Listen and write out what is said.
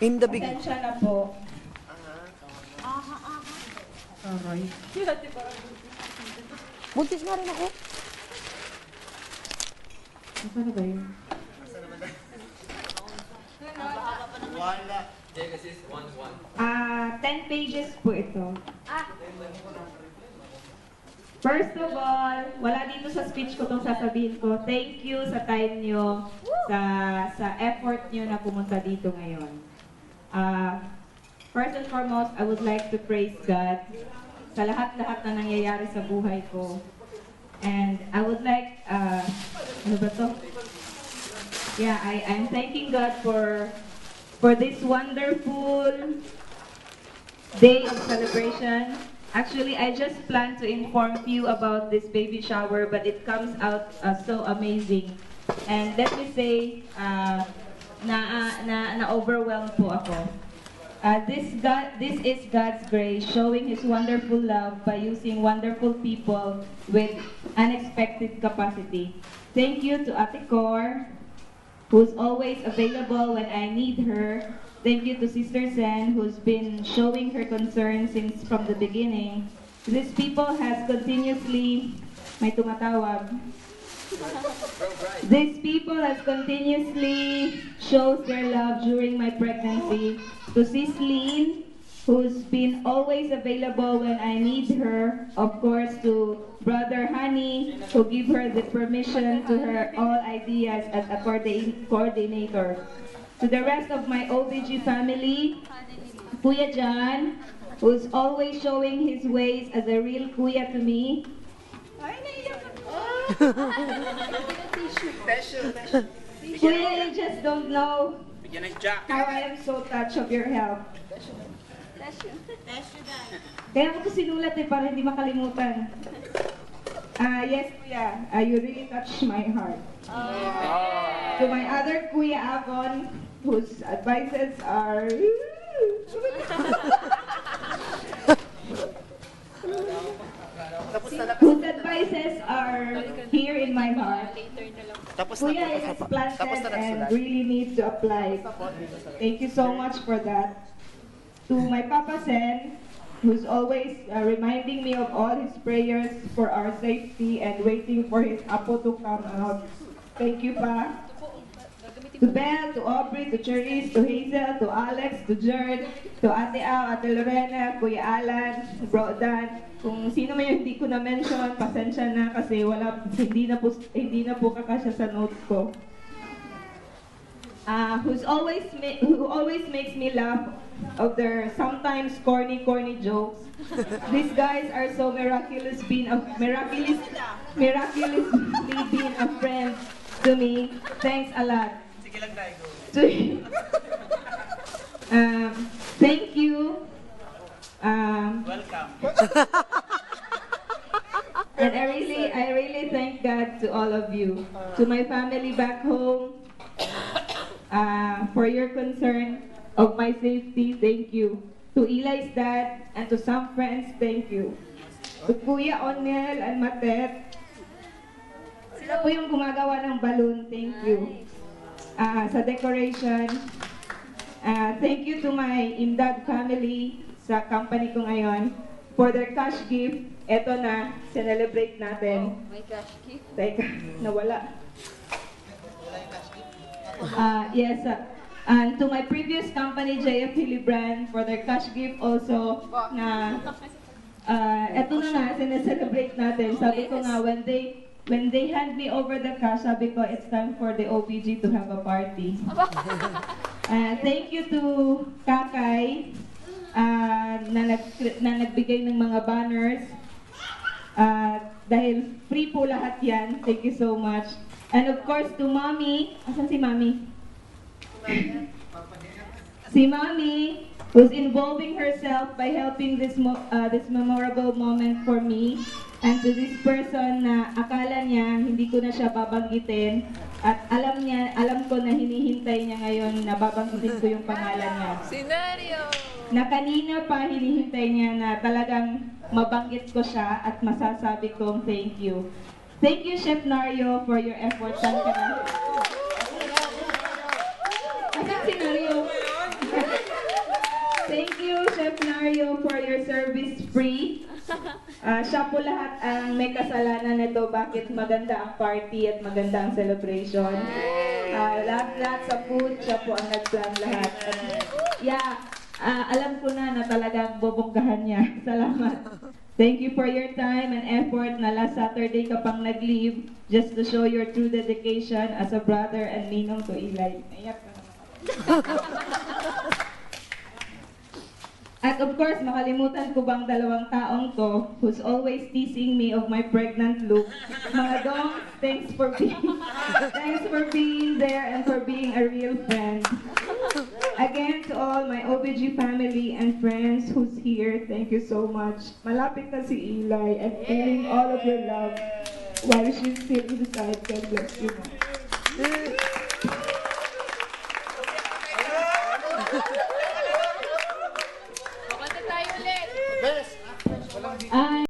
In the big... Pasensya na po. Aray. Buntis nga rin ako. Ano ba yun? Wala. 10 pages po ito. First of all, wala dito sa speech ko itong sasabihin ko. Thank you sa time nyo, sa effort nyo na pumunta dito ngayon. First and foremost, I would like to praise God sa lahat-lahat na nangyayari sa buhay ko. And I would like, ano ba to? Yeah, I'm thanking God for this wonderful day of celebration. Actually, I just planned to inform you about this baby shower, but it comes out so amazing. And let me say, na-overwhelmed po ako. This is God's grace, showing His wonderful love by using wonderful people with unexpected capacity. Thank you to Ate Cor, who's always available when I need her. Thank you to Sister Sen, who's been showing her concern since from the beginning. These people has continuously, may tumatawag. These people has continuously shows their love during my pregnancy. To Sis Lynn, who's been always available when I need her. Of course, to Brother Honey, who give her the permission to her all ideas as a coordinator. To the rest of my OBG family, Kuya John, who's always showing his ways as a real kuya to me. Kuya, you just don't know how I am so touched of your help. Kaya ako sinulat para hindi makalimutan. Yes, Kuya, you really touched my heart. To my other Kuya Avon, whose advices are... whose advices are here in my heart. Kuya is planted and really needs to apply. Thank you so much for that. To my Papa Sen, who's always reminding me of all his prayers for our safety and waiting for his apo to come out. Thank you, Pa. To Belle, to Aubrey, to Cherise, to Hazel, to Alex, to Jared, to Ate Al, Ate Lorena, Kuya Alan, Bro Dan. Kung sino man yung hindi ko na-mention, pasensya na kasi hindi na po kakasya sa notes ko. Who always makes me laugh of their sometimes corny jokes. These guys are so miraculously being a friend to me. Thanks a lot. Sige lang tayo, go. Thank you. Welcome. And I really thank God to all of you. To my family back home, for your concern of my safety, thank you. To Eli's dad and to some friends, thank you. To Kuya Onel and Matet, sila po yung gumagawa ng balloon, thank you. Sa decoration, thank you to my Imdad family sa company ko ngayon for their cash gift. Eto na, celebrate natin. May cash gift. Teka, nawala. Yes, and to my previous company, JF Hilibrand, for their cash gift also na eto na nga, sineselebrate natin. Sabi ko nga, when they hand me over the cash, sabi ko, it's time for the OPG to have a party. Thank you to Kakay na nagbigay ng mga banners. Dahil free po lahat yan. Thank you so much. And of course, to Mommy. Asan si Mommy? Si Mommy, who's involving herself by helping this memorable moment for me. And to this person na akala niya hindi ko na siya babanggitin at alam ko na hinihintay niya ngayon na babanggitin ko yung pangalan niya. Scenario! Na kanina pa hinihintay niya na talagang mabanggit ko siya at masasabi kong thank you. Thank you, Chef Nario, for your efforts. Asan si Nario? service free. Siya po lahat ang may kasalanan nito bakit maganda ang party at maganda ang celebration. Lahat sa food, siya po ang nag-plan lahat. At, alam ko na talagang bubonggahan niya. Salamat. Thank you for your time and effort na last Saturday ka pang nag-leave just to show your true dedication as a brother and ninong to Eli. Naiyak ka naman. At of course, makalimutan ko bang dalawang taong to who's always teasing me of my pregnant look. Mga dong, thanks for being there and for being a real friend. Again, to all my OBG family and friends who's here, thank you so much. Malapit na si Eli and feeling all of your love while she's still inside. God bless you. Best!